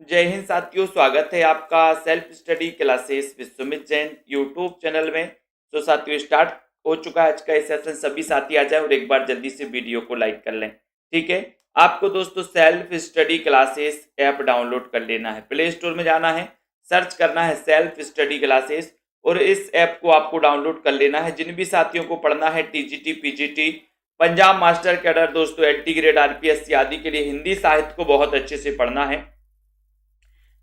जय हिंद साथियों, स्वागत है आपका self study classes with Sumit Jain YouTube channel में। तो साथियों, स्टार्ट हो चुका है आज का सेशन। सभी साथी आ जाए और एक बार जल्दी से वीडियो को लाइक कर लें। ठीक है, आपको दोस्तों self study classes app download कर लेना है। प्ले स्टोर में जाना है, सर्च करना है सेल्फ स्टडी क्लासेस और इस ऐप को आपको डाउनलोड कर लेना है। जिन भी साथियों को पढ़ना है TGT, PGT, Punjab master cadre, दोस्तों एलटी ग्रेड, आरपीएससी आदि के लिए हिंदी साहित्य को बहुत अच्छे से पढ़ना है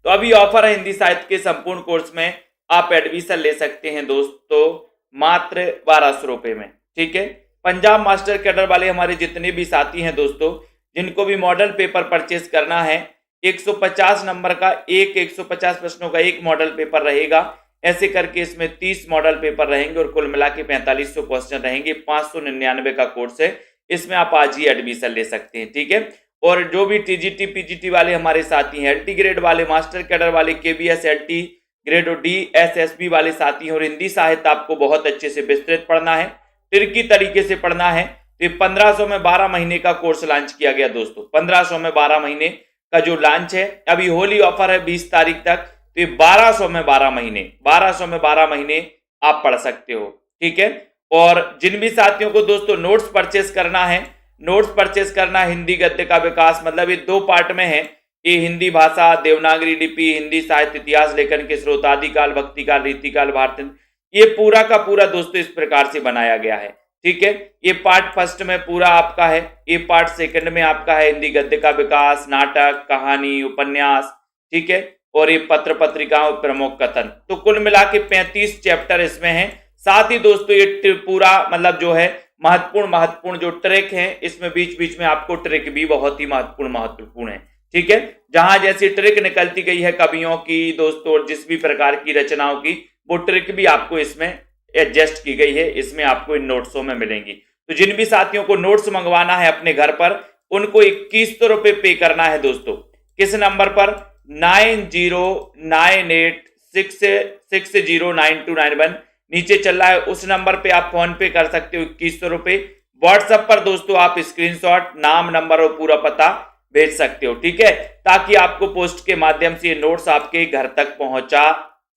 तो अभी ऑफर है हिंदी साहित्य के संपूर्ण कोर्स में। आप एडमिशन ले सकते हैं दोस्तों मात्र 1200 रुपए में। ठीक है, पंजाब मास्टर कैडर वाले हमारे जितने भी साथी हैं दोस्तों, जिनको भी मॉडल पेपर परचेस करना है, 150 नंबर का 150 प्रश्नों का एक मॉडल पेपर रहेगा। ऐसे करके इसमें 30 मॉडल पेपर रहेंगे और कुल मिला के 4500 क्वेश्चन रहेंगे। 599 का कोर्स है, इसमें आप आज ही एडमिशन ले सकते हैं। ठीक है, और जो भी टीजीटी, पीजीटी वाले हमारे साथी हैं, एलटी ग्रेड वाले, मास्टर कैडर वाले, केबीएस, एलटी ग्रेड और डीएसएसबी वाले साथी हैं और हिंदी साहित्य आपको बहुत अच्छे से विस्तृत पढ़ना है, ट्रिकी तरीके से पढ़ना है, तो 1500 में 12 महीने का कोर्स लॉन्च किया गया दोस्तों। 1500 में 12 महीने का जो लॉन्च है, अभी होली ऑफर है 20 तारीख तक, तो 1200 में 12 महीने, 1200 में 12 महीने आप पढ़ सकते हो। ठीक है, और जिन भी साथियों को दोस्तों नोट्स परचेस करना है, नोट्स परचेस करना हिंदी गद्य का विकास, मतलब ये 2 पार्ट में है। ये हिंदी भाषा, देवनागरी लिपि, हिंदी साहित्य, इतिहास, लेखन के स्रोत, आदिकाल, भक्तिकाल, रीतिकाल, भारत, ये पूरा का पूरा दोस्तों इस प्रकार से बनाया गया है। ठीक है, ये पार्ट फर्स्ट में पूरा आपका है, ये पार्ट सेकंड में आपका है हिंदी गद्य का विकास, नाटक, कहानी, उपन्यास। ठीक है, और ये पत्र पत्रिकाओं, प्रमुख कथन। तो कुल मिला के 35 चैप्टर इसमें है। साथ ही दोस्तों ये पूरा मतलब जो है महत्वपूर्ण जो ट्रिक है, इसमें बीच बीच में आपको ट्रिक भी बहुत ही महत्वपूर्ण है। ठीक है, जहां जैसी ट्रिक निकलती गई है कवियों की दोस्तों और जिस भी प्रकार की रचनाओं की, वो ट्रिक भी आपको इसमें एडजस्ट की गई है, इसमें आपको इन नोट्सों में मिलेंगी। तो जिन भी साथियों को नोट्स मंगवाना है अपने घर पर, उनको 2100 रुपए पे करना है दोस्तों। किस नंबर पर? 909866099291 नीचे चल रहा है, उस नंबर पे आप फोन पे कर सकते हो 2100 रुपए। व्हाट्सएप पर दोस्तों आप स्क्रीनशॉट, नाम, नंबर और पूरा पता भेज सकते हो। ठीक है, ताकि आपको पोस्ट के माध्यम से ये नोट्स आपके घर तक पहुंचा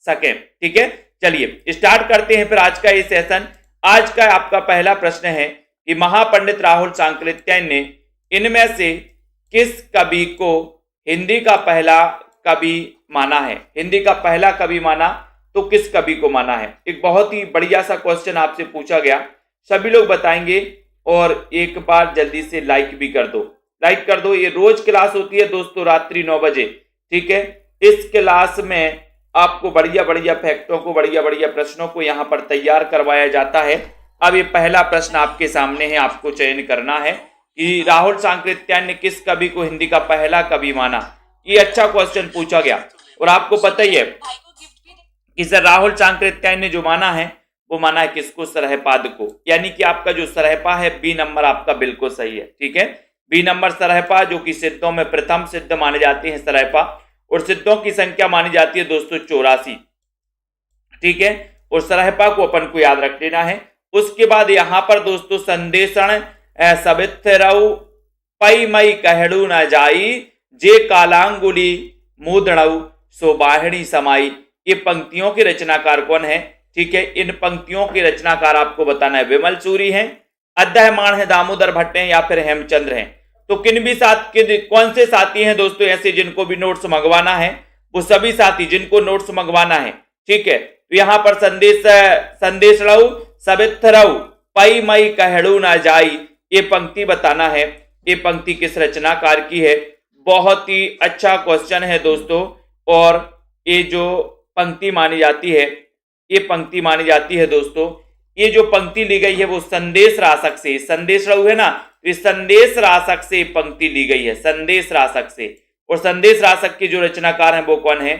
सके। ठीक है, चलिए स्टार्ट करते हैं फिर आज का ये सेशन। आज का आपका पहला प्रश्न है कि महापंडित राहुल सांकृत्यायन ने इनमें से किस कवि को हिंदी का पहला कवि माना है? हिंदी का पहला कवि माना तो किस कवि को माना है? एक बहुत ही बढ़िया सा क्वेश्चन आपसे पूछा गया, सभी लोग बताएंगे। और एक बार जल्दी से लाइक भी कर दो, लाइक कर दो। ये रोज क्लास होती है दोस्तों रात्रि 9 बजे। ठीक है, इस क्लास में आपको बढ़िया बढ़िया फैक्टों को, बढ़िया बढ़िया प्रश्नों को यहाँ पर तैयार करवाया जाता है। अब ये पहला प्रश्न आपके सामने है, आपको चयन करना है कि राहुल सांकृत्यायन ने किस कवि को हिंदी का पहला कवि माना। ये अच्छा क्वेश्चन पूछा गया और आपको पता ही है कि सर राहुल सांकृत्यायन ने जो माना है वो माना है किसको? सरहपाद को। यानी कि आपका जो सरहपा है, बी नंबर आपका बिल्कुल सही है। ठीक है, बी नंबर सरहपा, जो कि सिद्धों में प्रथम सिद्ध माने जाते हैं सरहपा, और सिद्धों की संख्या मानी जाती है दोस्तों 84। ठीक है, और सरहपा को अपन को याद रख लेना है। उसके बाद यहां पर दोस्तों संदेशण सबित्रऊ पई मई कहड़ू न जाई, जे कालांगुली मुदणऊ सो बाहिणी समाई। ये पंक्तियों के रचनाकार कौन है? ठीक है, इन पंक्तियों के रचनाकार आपको बताना है। विमल सूरी हैं, अद्दहमाण है, दामोदर भट्ट हैं या फिर हेमचंद्र हैं। तो किन भी कौन से साथी हैं दोस्तों ऐसे जिनको भी नोट्स मंगवाना है? वो सभी साथी जिनको नोट्स मंगवाना है। ठीक है, तो यहां पर संदेशणऊ सबित्रऊ पई मई कहड़ू न जाई, ये पंक्ति बताना है। ये पंक्ति किस रचनाकार की है? बहुत ही अच्छा क्वेश्चन है दोस्तों। और ये जो पंक्ति मानी जाती है, ये पंक्ति मानी जाती है दोस्तों, ये जो पंक्ति ली गई है वो संदेश रासक से, संदेश रहू है ना, इस संदेश रासक से पंक्ति ली गई है, संदेश रासक से। और संदेश रासक के जो रचनाकार हैं वो कौन है?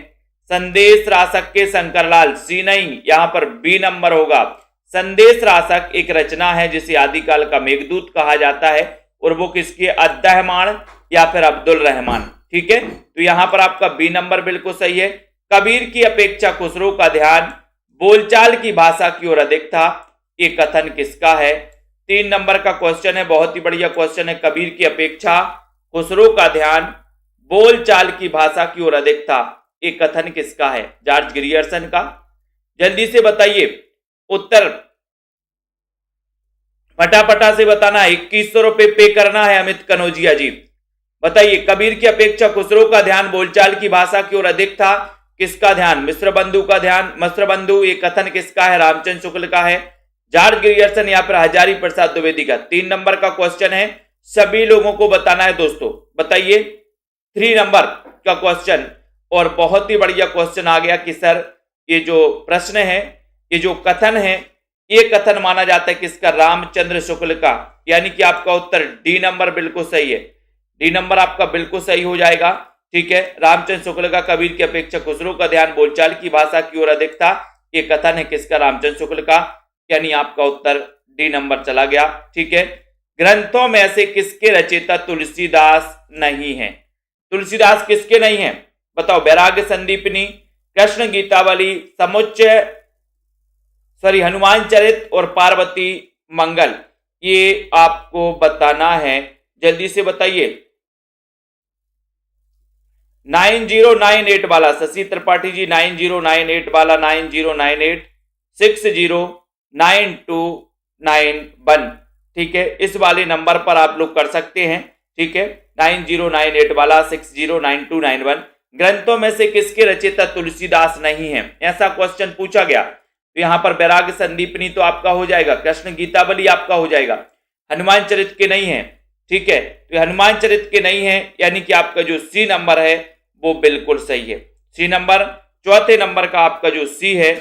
संदेश रासक के शंकरलाल, सी नहीं, यहां पर बी नंबर होगा। संदेश रासक एक रचना है जिसे आदिकाल का मेघदूत कहा जाता है, और वो किसकी? अद्दहमाण या फिर अब्दुल रहमान। ठीक है, तो यहां पर आपका बी नंबर बिल्कुल सही है। कबीर की अपेक्षा खुसरो का ध्यान बोलचाल की भाषा की ओर अधिक था, ये कथन किसका है? 3 नंबर का क्वेश्चन है, बहुत ही बढ़िया क्वेश्चन है। कबीर की अपेक्षा खुसरो का ध्यान बोलचाल की भाषा की ओर अधिक था, ये कथन किसका है? जॉर्ज ग्रियर्सन का। जल्दी से बताइए उत्तर, फटाफटा से बताना है। 2100 रुपए पे करना है अमित कनौजिया जी। बताइए, कबीर की अपेक्षा खुसरो का ध्यान बोलचाल की भाषा की ओर अधिक था, किसका ध्यान? मिश्र बंधु का ध्यान। मिश्र बंधु ये कथन किसका है? रामचंद्र शुक्ल का है। जॉर्ज ग्रियर्सन या फिर हजारी प्रसाद द्विवेदी का। 3 नंबर का क्वेश्चन है, सभी लोगों को बताना है दोस्तों। बताइए 3 नंबर का क्वेश्चन, और बहुत ही बढ़िया क्वेश्चन आ गया कि सर ये जो प्रश्न है, ये जो कथन है, ये कथन माना जाता है किसका? रामचंद्र शुक्ल का। यानी कि आपका उत्तर डी नंबर बिल्कुल सही है। डी नंबर आपका बिल्कुल सही हो जाएगा। ठीक है, रामचंद्र शुक्ल का कबीर की अपेक्षा खुसरो का ध्यान बोलचाल की भाषा की ओर अधिक था, ये कथन है किसका? रामचंद्र शुक्ल का। यानी आपका उत्तर डी नंबर चला गया। ठीक है, ग्रंथों में से किसके रचयिता तुलसीदास नहीं है? तुलसीदास किसके नहीं है? बताओ। वैराग्य संदीपनी, कृष्ण गीतावली, समुच्चय हनुमान चरित और पार्वती मंगल, ये आपको बताना है। जल्दी से बताइए। 9098 वाला शशि त्रिपाठी जी, 9098 वाला 9098609291। ठीक है, इस वाले नंबर पर आप लोग कर सकते हैं। ठीक है, 9098 वाला 609291। ग्रंथों में से किसके रचयिता तुलसीदास नहीं है? ऐसा क्वेश्चन पूछा गया, तो यहां पर वैराग्य संदीपनी तो आपका हो जाएगा, कृष्ण गीतावली आपका हो जाएगा, हनुमान चरित के नहीं है। ठीक है, तो हनुमान चरित के नहीं है, यानी कि आपका जो सी नंबर है वो बिल्कुल सही है। सी नंबर, चौथे नंबर का आपका जो सी है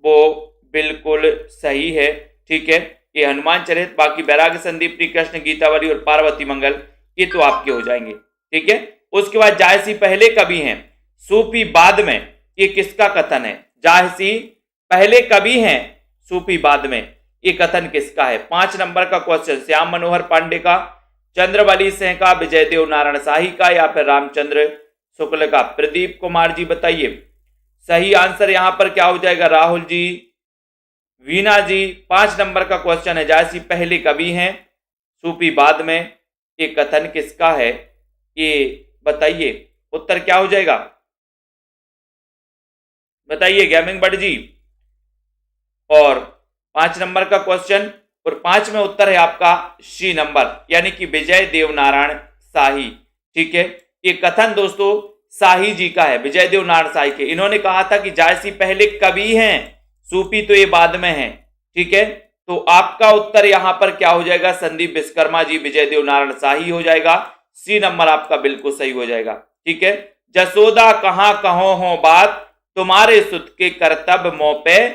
वो बिल्कुल सही है। ठीक है, ये हनुमान चरित, बाकी वैराग्य संदीपनी, कृष्ण गीतावली और पार्वती मंगल, ये तो आपके हो जाएंगे। ठीक है, उसके बाद जायसी पहले कवि हैं, सूफी बाद में, ये किसका कथन है? जायसी पहले कवि हैं, सूफी बाद में, ये कथन किसका है? 5 नंबर का क्वेश्चन, श्याम मनोहर पांडे का, चंद्रवली सिंह का, विजय देव नारायण शाही का, या फिर रामचंद्र शुक्ल का। प्रदीप कुमार जी बताइए। सही आंसर यहां पर क्या हो जाएगा? राहुल जी, वीना जी। 5 नंबर का क्वेश्चन है, जायसी पहले कवि हैं, सूफी बाद में, ये कथन किसका है? ये बताइए, उत्तर क्या हो जाएगा? बताइए गेमिंग बट जी। और 5 नंबर का क्वेश्चन, और 5 में उत्तर है आपका सी नंबर, यानी कि विजय देव नारायण शाही। ठीक है, ये कथन दोस्तों शाही जी का है, विजय देव नारायण शाही के। इन्होंने कहा था कि जायसी पहले कवि हैं, सूफी तो ये बाद में हैं। ठीक है, तो आपका उत्तर यहां पर क्या हो जाएगा? संदीप विश्वकर्मा जी, विजय देव नारायण शाही हो जाएगा। सी नंबर आपका बिल्कुल सही हो जाएगा। ठीक है, जसोदा कहां कहो हो बात, तुम्हारे सुत के कर्तव्य मों पे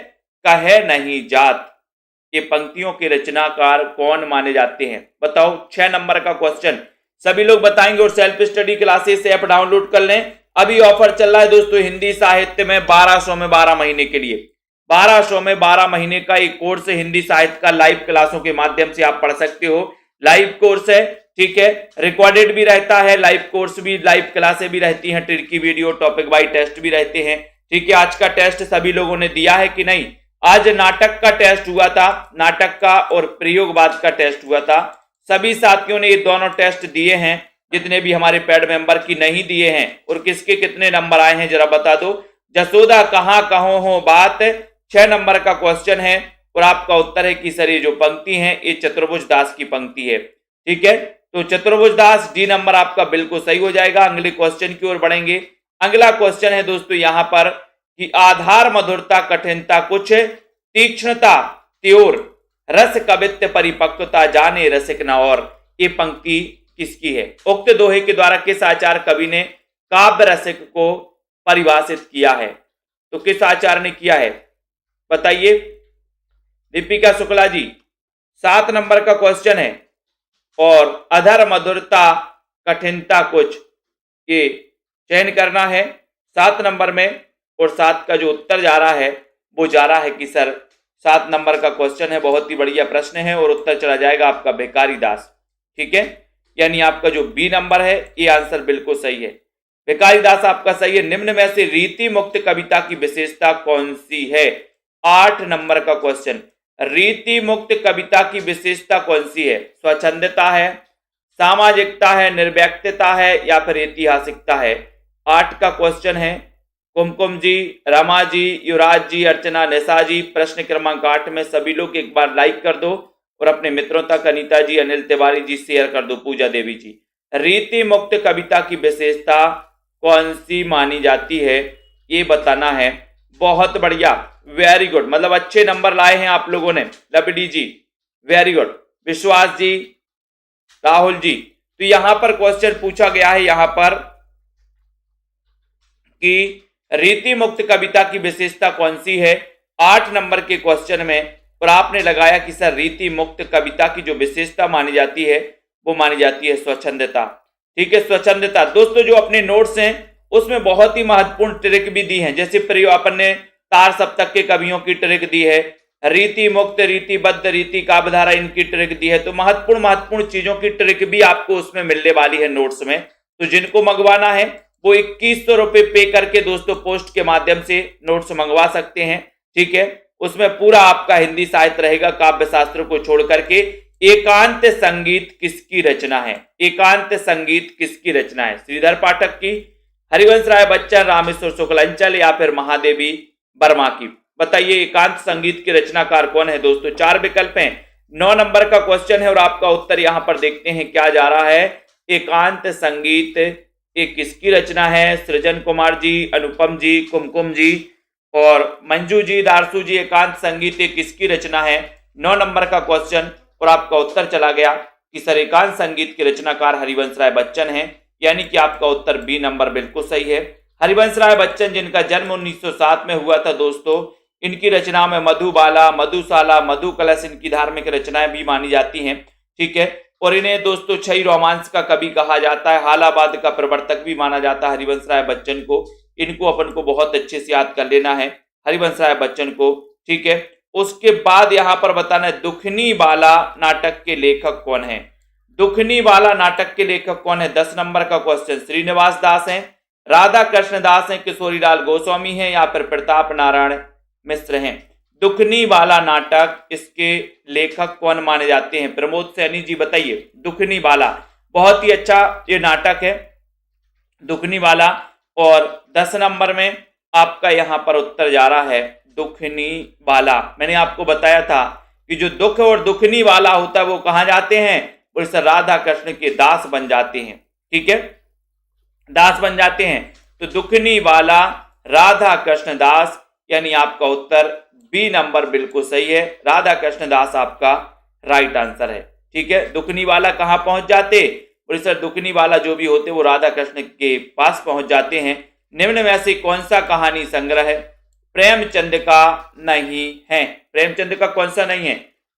कहे नहीं जात, ये पंक्तियों के रचनाकार कौन माने जाते हैं? बताओ। 6 नंबर का क्वेश्चन सभी लोग बताएंगे, और self study classes app download कर लें। अभी ऑफर चल रहा है दोस्तों, हिंदी साहित्य में 1200 में 12 महीने के लिए, 1200 में 12 महीने का एक कोर्स है हिंदी साहित्य का। लाइव क्लासों के माध्यम से आप पढ़ सकते हो, लाइव कोर्स है। ठीक है, रिकॉर्डेड भी रहता है, लाइव कोर्स भी, लाइव क्लासें भी रहती हैं, tricky video, topic wise test भी रहते हैं। ठीक है, आज का टेस्ट सभी लोगों ने दिया है कि नहीं? आज नाटक का टेस्ट हुआ था, नाटक का और प्रयोगवाद का टेस्ट हुआ था। सभी साथियों ने ये दोनों टेस्ट दिए हैं, जितने भी हमारे पेड मेंबर की नहीं दिए हैं। और किसके कितने नंबर आए हैं जरा बता दो। जसोदा कहां कहो हो बात 6 नंबर का क्वेश्चन है, और आपका उत्तर है कि सर ये जो पंक्ति है ये चतुर्भुज दास की पंक्ति है। ठीक है, तो चतुर्भुज दास, डी नंबर आपका बिल्कुल सही हो जाएगा। अगले क्वेश्चन की ओर बढ़ेंगे। अगला क्वेश्चन है दोस्तों यहां पर कि आधार मधुरता कठिनता कुछ, तीक्ष्णता त्योर, रस कवित्व परिपक्वता जाने रसिक न और, ये पंक्ति किसकी है? उक्त दोहे के द्वारा किस आचार्य कवि ने काव्य रसिक को परिभाषित किया है? तो किस आचार्य ने किया है बताइए। दीपिका शुक्ला जी। 7 नंबर का क्वेश्चन है, और अधर मधुरता कठिनता कुछ, ये चयन करना है 7 नंबर में। और 7 का जो उत्तर जा रहा है वो जा रहा है कि सर 7 नंबर का क्वेश्चन है, बहुत ही बढ़िया प्रश्न है, और उत्तर चला जाएगा आपका भिखारी दास। ठीक है, यानी आपका जो बी नंबर है ये आंसर बिल्कुल सही है, भिखारी दास आपका सही है। निम्न में से रीति मुक्त कविता की विशेषता कौन सी है? 8 नंबर का क्वेश्चन, रीति मुक्त कविता की विशेषता कौन सी है? स्वच्छंदता है, सामाजिकता है, निर्व्यक्तता है या फिर ऐतिहासिकता है। 8 का क्वेश्चन है। कुमकुम जी, रमा जी, युवराज जी, अर्चना, निशा जी, प्रश्न क्रमांक 8 में सभी लोग एक बार लाइक कर दो और अपने मित्रों तक, अनीता जी, अनिल तिवारी जी, शेयर कर दो। पूजा देवी जी, रीति मुक्त कविता की विशेषता कौन सी मानी जाती है, ये बताना है। बहुत बढ़िया, वेरी गुड, मतलब अच्छे नंबर लाए हैं आप लोगों ने। लबडी जी वेरी गुड, विश्वास जी, राहुल जी। तो यहां पर क्वेश्चन पूछा गया है यहां पर कि रीति मुक्त कविता की विशेषता कौन सी है, 8 नंबर के क्वेश्चन में। और आपने लगाया कि सर रीति मुक्त कविता की जो विशेषता मानी जाती है वो मानी जाती है स्वच्छंदता। ठीक है, स्वच्छंदता। दोस्तों जो अपने नोट्स हैं उसमें बहुत ही महत्वपूर्ण ट्रिक भी दी है, जैसे अपन ने तार सप्तक के कवियों की ट्रिक दी है, रीति मुक्त, रीतिबद्ध, रीति काव्यधारा, इनकी ट्रिक दी है। तो महत्वपूर्ण चीजों की ट्रिक भी आपको उसमें मिलने वाली है नोट्स में। तो जिनको मंगवाना है वो 2100 रुपए पे करके दोस्तों पोस्ट के माध्यम से नोट्स मंगवा सकते हैं। ठीक है, उसमें पूरा आपका हिंदी साहित्य रहेगा, काव्य शास्त्र को छोड़ करके। एकांत संगीत किसकी रचना है, एकांत संगीत किसकी रचना है, श्रीधर पाठक की, हरिवंश राय बच्चन, रामेश्वर शुक्लांचल या फिर महादेवी वर्मा की। बताइए एकांत संगीत के रचनाकार कौन है दोस्तों। 4 विकल्प हैं। 9 नंबर का क्वेश्चन है और आपका उत्तर यहां पर देखते हैं क्या जा रहा है। एकांत संगीत ये किसकी रचना है, सृजन कुमार जी, अनुपम जी, कुमकुम जी और मंजू जी, दारसू जी, एकांत संगीत ये किसकी रचना है। 9 नंबर का क्वेश्चन और आपका उत्तर चला गया कि सर एकांत संगीत के रचनाकार हरिवंश राय बच्चन है, यानी कि आपका उत्तर बी नंबर बिल्कुल सही है। हरिवंश राय बच्चन जिनका जन्म 1907 में हुआ था दोस्तों, इनकी रचना में मधुबाला, मधुशाला, मधु कलश इनकी धार्मिक रचनाएं भी मानी जाती हैं। ठीक है, और इन्हें दोस्तों छई रोमांस का कवि कहा जाता है, हालाबाद का प्रवर्तक भी माना जाता है हरिवंश राय बच्चन को। इनको अपन को बहुत अच्छे से याद कर लेना है, हरिवंश राय बच्चन को। ठीक है, उसके बाद यहां पर बताना है दुखनी बाला नाटक के लेखक कौन है। दुखनी बाला नाटक के लेखक कौन है, 10 नंबर का क्वेश्चन। श्रीनिवास दास हैं, राधा कृष्ण दास हैं, किशोरीलाल गोस्वामी हैं या फिर प्रताप नारायण मिश्र हैं। दुखनी वाला नाटक इसके लेखक कौन माने जाते हैं, प्रमोद सैनी जी बताइए। दुखनी वाला बहुत ही अच्छा ये नाटक है दुखनी वाला। और 10 नंबर में आपका यहां पर उत्तर जा रहा है दुखनी वाला। मैंने आपको बताया था कि जो दुख और दुखनी वाला होता है वो कहां जाते हैं, और इस राधा कृष्ण के दास बन जाते हैं। ठीक है, दास बन जाते हैं। तो दुखनी वाला राधा कृष्ण दास, यानी आपका उत्तर बी नंबर बिल्कुल सही है, राधा कृष्ण दास आपका राइट आंसर है। ठीक है, दुखनी वाला कहां पहुंच जाते, और इस दुखनी वाला जो भी होते वो राधा कृष्ण के पास पहुंच जाते हैं। निम्न में से कौन सा कहानी संग्रह है प्रेमचंद का नहीं है, प्रेमचंद का कौन सा नहीं है,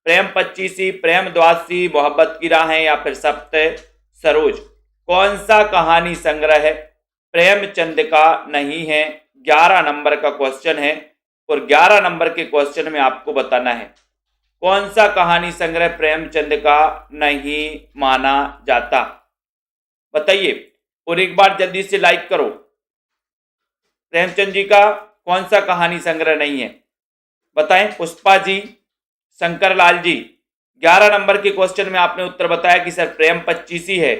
प्रेम पच्चीसी, प्रेम द्वादशी, मोहब्बत की राहें या फिर सप्त सरोज। कौन सा कहानी संग्रह है प्रेमचंद का नहीं है, 11 नंबर का क्वेश्चन है। और 11 नंबर के क्वेश्चन में आपको बताना है कौन सा कहानी संग्रह प्रेमचंद का नहीं माना जाता, बताइए। और एक बार जल्दी से लाइक करो। प्रेमचंद जी का कौन सा कहानी संग्रह नहीं है, बताएं। पुष्पा जी, शंकर लाल जी, 11 नंबर के क्वेश्चन में आपने उत्तर बताया कि सर प्रेम पच्चीसी है,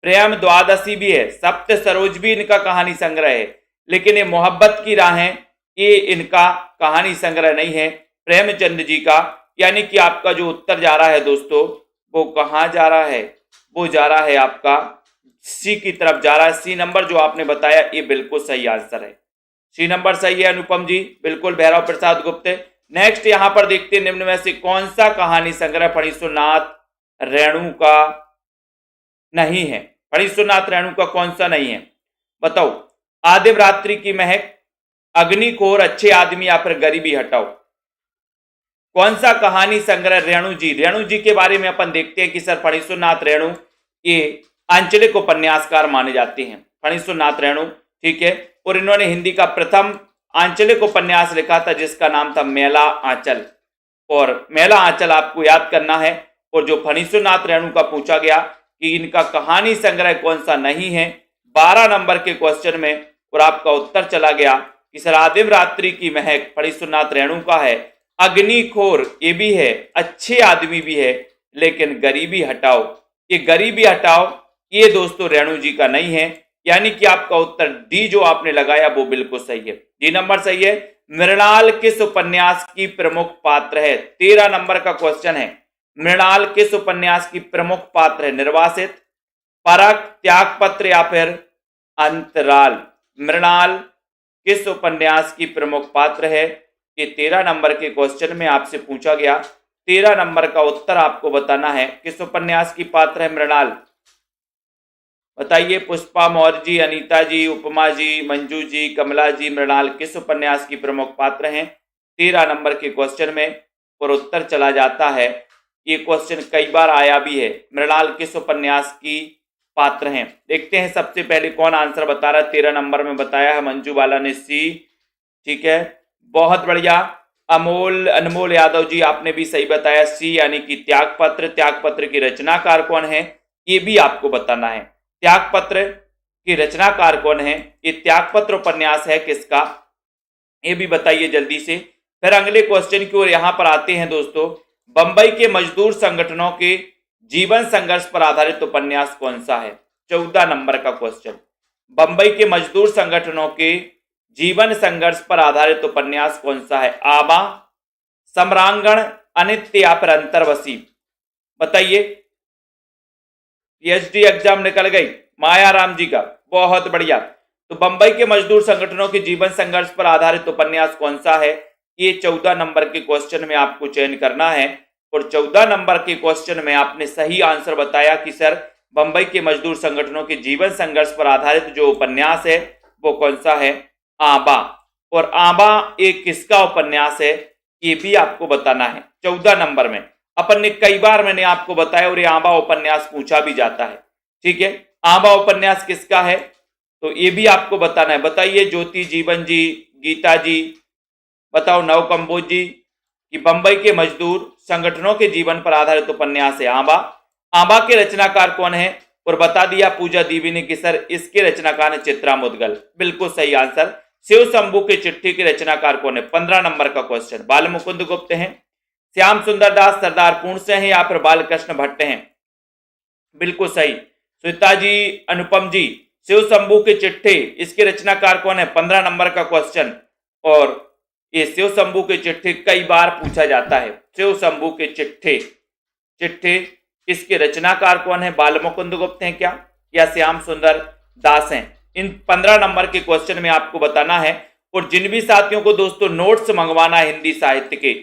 प्रेम द्वादशी भी है, सप्त सरोज भी इनका कहानी संग्रह है, लेकिन ये मोहब्बत की राहें ये इनका कहानी संग्रह नहीं है प्रेमचंद जी का। यानी कि आपका जो उत्तर जा रहा है दोस्तों वो कहां जा रहा है, वो जा रहा है आपका सी की तरफ जा रहा है। सी नंबर जो आपने बताया ये बिल्कुल सही आंसर है, सी नंबर सही है अनुपम जी, बिल्कुल। भैरव प्रसाद गुप्त। नेक्स्ट यहां पर देखते हैं निम्न में से कौन सा कहानी संग्रह फणीश्वरनाथ रेणु का नहीं है, फणीश्वरनाथ रेणु का कौन सा नहीं है, बताओ। आदिम रात्रि की महक, अग्निकोर, अच्छे आदमी या फिर गरीबी हटाओ। कौन सा कहानी संग्रह रेणु जी के बारे में अपन देखते हैं कि सर फणीश्वरनाथ रेणु ये आंचलिक उपन्यासकार माने जाते हैं, फणीश्वरनाथ रेणु। ठीक है, और इन्होंने हिंदी का प्रथम आंचलिक उपन्यास लिखा था जिसका नाम था मेला आंचल। और मेला आंचल आपको याद करना है। और जो फणीश्वरनाथ रेणु का पूछा गया कि इनका कहानी संग्रह कौन सा नहीं है 12 नंबर के क्वेश्चन में, और आपका उत्तर चला गया कि सर आदिम रात्रि की महक फणीश्वरनाथ रेणु का है, अग्निखोर ये भी है, अच्छे आदमी भी है, लेकिन गरीबी हटाओ ये गरीबी हटाओ, ये दोस्तों रेणु जी का नहीं है, यानी कि आपका उत्तर डी जो आपने लगाया वो बिल्कुल सही है। डी नंबर सही है। मृणाल किस उपन्यास की प्रमुख पात्र है? 13 नंबर का क्वेश्चन है। मृणाल किस उपन्यास की प्रमुख पात्र है? निर्वासित, परख, त्यागपत्र या फिर अंतराल? मृणाल किस उपन्यास की प्रमुख पात्र है? ये 13 नंबर के क्वेश्चन में आपसे पूछा गया। 13 नंबर का उत्तर आपको बताना है। किस उपन्यास की पात्र है मृणाल? बताइए। पुष्पा मौर्य जी, अनीता जी, उपमा जी, मंजू जी, कमला जी, मृणाल किस उपन्यास की प्रमुख पात्र हैं 13 नंबर के क्वेश्चन में? और उत्तर चला जाता है। ये क्वेश्चन कई बार आया भी है। मृणाल किस उपन्यास की पात्र हैं? देखते हैं सबसे पहले कौन आंसर बता रहा है। 13 नंबर में बताया है मंजू बाला ने सी। ठीक है, बहुत बढ़िया। अनमोल यादव जी आपने भी सही बताया सी, यानी कि त्यागपत्र। त्यागपत्र की रचनाकार कौन है ये भी आपको बताना है। त्यागपत्र की रचनाकार कौन है? ये त्यागपत्र उपन्यास है किसका, ये भी बताइए जल्दी से। फिर अगले क्वेश्चन की ओर यहां पर आते हैं दोस्तों। बंबई के मजदूर संगठनों के जीवन संघर्ष पर आधारित उपन्यास कौन सा है? 14 नंबर का क्वेश्चन। बंबई के मजदूर संगठनों के जीवन संघर्ष पर आधारित उपन्यास कौन सा है? आबा, सम्रांगण, अनित्य या फिर अंतर्वसी? बताइए। पीएचडी एग्जाम निकल गई मायाराम जी का, बहुत बढ़िया। तो बंबई के मजदूर संगठनों के जीवन संघर्ष पर आधारित उपन्यास कौन सा है? ये 14 नंबर के क्वेश्चन में आपको चयन करना है। और 14 नंबर के क्वेश्चन में आपने सही आंसर बताया कि सर बंबई के मजदूर संगठनों के जीवन संघर्ष पर आधारित जो उपन्यास है वो कौन सा है? आबा। और आबा एक किसका उपन्यास है ये भी आपको बताना है 14 नंबर में। अपन ने कई बार मैंने आपको बताया और ये आबा उपन्यास पूछा भी जाता है। ठीक है, आबा उपन्यास किसका है तो ये भी आपको बताना है। बताइए ज्योति जीवन जी, गीता जी, बताओ नव कंबोज जी कि बंबई के मजदूर संगठनों के जीवन पर आधारित उपन्यास है आबा। आबा के रचनाकार कौन है? और बता दिया पूजा देवी ने कि सर इसके रचनाकार है चित्रा मुदगल। बिल्कुल सही आंसर। शिव शंभू के चिट्ठी के रचनाकार कौन है? 15 नंबर का क्वेश्चन। बाल मुकुंद गुप्त हैं, श्याम सुंदर दास, सरदार पूर्ण सिंह हैं या फिर बालकृष्ण भट्ट हैं? बिल्कुल सही श्वेता जी, अनुपम जी। शिव शंभू के चिट्ठी इसके रचनाकार कौन है? 15 नंबर का क्वेश्चन। और ये शिव शंभू के चिट्ठी कई बार पूछा जाता है। शिव शंभू के चिट्ठी इसके रचनाकार कौन है? बाल मुकुंद गुप्त हैं क्या या श्याम सुंदर दास हैं? इन 15 नंबर के क्वेश्चन में आपको बताना है। और जिन भी साथियों को दोस्तों नोट्स मंगवाना है हिंदी साहित्य के,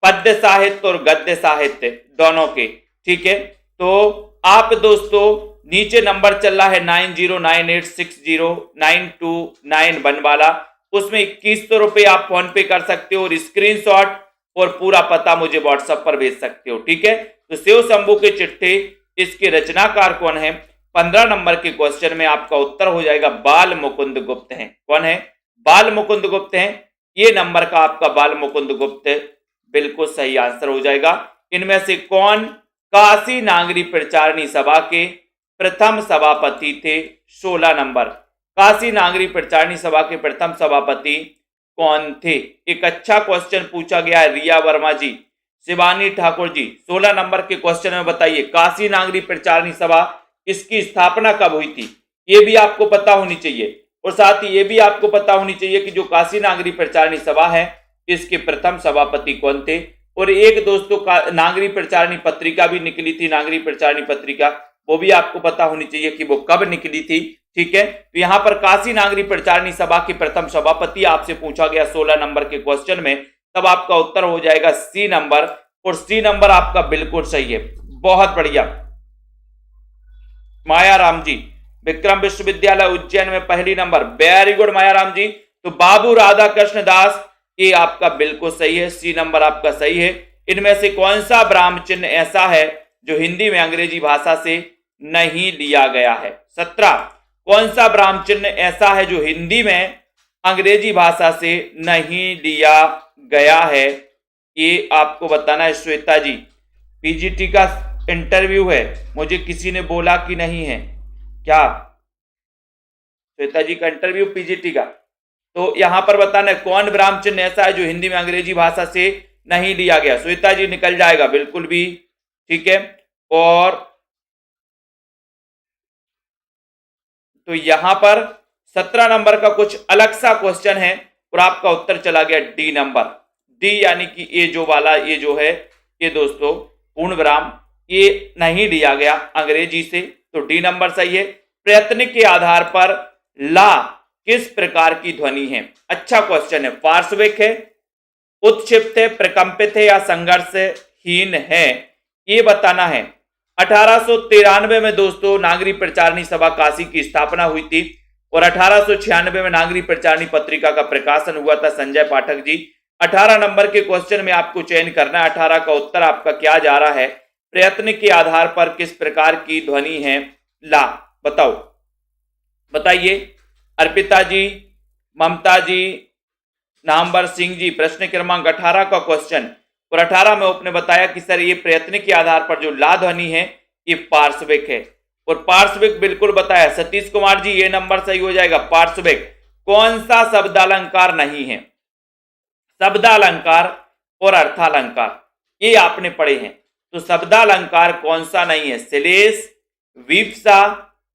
पद्य साहित्य और गद्य साहित्य दोनों के, ठीक है, तो आप दोस्तों नीचे नंबर चल रहा है 9098609291 वाला, उसमें 2100 रुपए आप फोन पे कर सकते हो और स्क्रीनशॉट और पूरा पता मुझे व्हाट्सएप पर भेज सकते हो। ठीक है, तो शिव शंभू के चिट्ठी इसके रचनाकार कौन है? 15 नंबर के क्वेश्चन में आपका उत्तर हो जाएगा बाल मुकुंद गुप्त हैं। कौन है? बाल मुकुंद गुप्त हैं। ये नंबर का आपका बाल मुकुंद गुप्त बिल्कुल सही आंसर हो जाएगा। इनमें से कौन काशी नागरी प्रचारणी सभा के प्रथम सभापति थे? 16 नंबर। काशी नागरी प्रचारणी सभा के प्रथम सभापति कौन थे? एक अच्छा क्वेश्चन पूछा गया है रिया वर्मा जी, शिवानी ठाकुर जी। 16 नंबर के क्वेश्चन में बताइए काशी नागरी प्रचारणी सभा इसकी स्थापना कब हुई थी? ये भी आपको पता होनी चाहिए। और साथ ही ये भी आपको पता होनी चाहिए कि जो काशी नागरी प्रचारणी सभा है इसके प्रथम सभापति कौन थे। और एक दोस्तों का नागरी प्रचारणी पत्रिका भी निकली थी, नागरी प्रचारणी पत्रिका, वो भी आपको पता होनी चाहिए कि वो कब निकली थी। ठीक है, तो यहां पर काशी नागरी प्रचारणी सभा के प्रथम सभापति आपसे पूछा गया 16 नंबर के क्वेश्चन में, तब आपका उत्तर हो जाएगा सी नंबर। और सी नंबर आपका बिल्कुल सही है, बहुत बढ़िया। मायाराम जी, विक्रम विश्वविद्यालय उज्जैन में पहली नंबर, वेरी गुड मायाराम जी। तो बाबू राधा कृष्ण दास, ये आपका बिल्कुल सही है, सी नंबर आपका सही है। इनमें से कौन सा ब्राह्म चिन्ह ऐसा है जो हिंदी में अंग्रेजी भाषा से नहीं लिया गया है? 17। कौन सा ब्राह्म चिन्ह ऐसा है जो हिंदी में अंग्रेजी भाषा से नहीं लिया गया है? ये आपको बताना है श्वेता जी। पीजीटी का इंटरव्यू है, मुझे किसी ने बोला कि नहीं है क्या? श्वेता जी का इंटरव्यू पीजीटी का, तो यहां पर बताना है कौन ब्राह्म चिन्ह ऐसा है जो हिंदी में अंग्रेजी भाषा से नहीं लिया गया। श्वेता जी निकल जाएगा बिल्कुल भी, ठीक है। और तो यहां पर 17 नंबर का कुछ अलग सा क्वेश्चन है और आपका उत्तर चला गया डी नंबर। डी यानी कि ये जो वाला ये जो है ये दोस्तों पूर्ण विराम ये नहीं दिया गया अंग्रेजी से, तो डी नंबर सही है। प्रयत्न के आधार पर ला किस प्रकार की ध्वनि है? अच्छा क्वेश्चन है। पार्श्विक है, उत्क्षिप्त है, प्रकंपित है या संघर्षहीन है, ये बताना है। 1893 में दोस्तों नागरी प्रचारणी सभा काशी की स्थापना हुई थी और 1896 में नागरी प्रचारणी पत्रिका का प्रकाशन हुआ था। संजय पाठक जी 18 नंबर के क्वेश्चन में आपको चयन करना है। 18 का उत्तर आपका क्या जा रहा है? प्रयत्न के आधार पर किस प्रकार की ध्वनि है? ला। बताओ, बताइए। अर्पिता जी, ममता जी, नामवर सिंह जी, प्रश्न क्रमांक 18 का क्वेश्चन और 18 में आपने बताया कि सर ये प्रयत्न के आधार पर जो ला ध्वनि है ये पार्श्विक है और पार्श्विक बिल्कुल बताया। सतीश कुमार जी ये नंबर सही हो जाएगा। पार्श्विक कौन सा शब्दालंकार नहीं है? शब्दालंकार और अर्थालंकार ये आपने पढ़े हैं, तो शब्दालंकार कौन सा नहीं है? श्लेष, विवक्षा,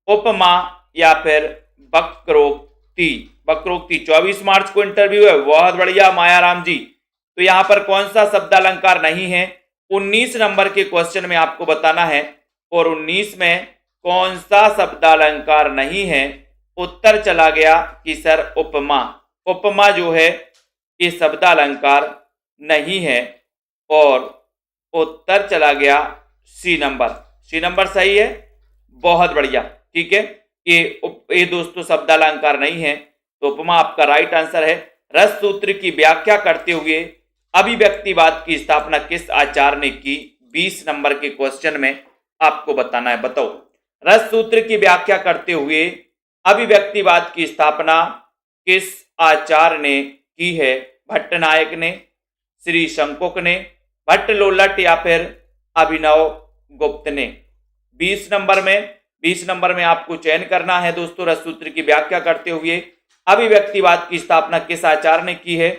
उपमा या फिर वक्रोक्ति। वक्रोक्ति 24 मार्च को इंटरव्यू है। बहुत बढ़िया मायाराम जी। तो यहां पर कौन सा शब्दालंकार नहीं है? 19 नंबर के क्वेश्चन में आपको बताना है और 19 में कौन सा शब्दालंकार नहीं है? उत्तर चला गया कि सर उपमा। उपमा जो है ये शब्दालंकार नहीं है और उत्तर चला गया सी नंबर। सी नंबर सही है, बहुत बढ़िया, ठीक है। ये दोस्तों शब्दालंकार नहीं है, तो उपमा आपका राइट आंसर है। रस सूत्र की व्याख्या करते हुए अभिव्यक्तिवाद की स्थापना किस आचार्य ने की? 20 नंबर के क्वेश्चन में आपको बताना है। बताओ, रस सूत्र की व्याख्या करते हुए अभिव्यक्तिवाद की स्थापना किस आचार्य ने की है? भट्टनायक ने, श्री शंकुक ने, भट्टलोल्लट या फिर अभिनव गुप्त ने? 20 नंबर में आपको चयन करना है दोस्तों। रस सूत्र की व्याख्या करते हुए अभिव्यक्तिवाद की स्थापना किस आचार्य ने की है?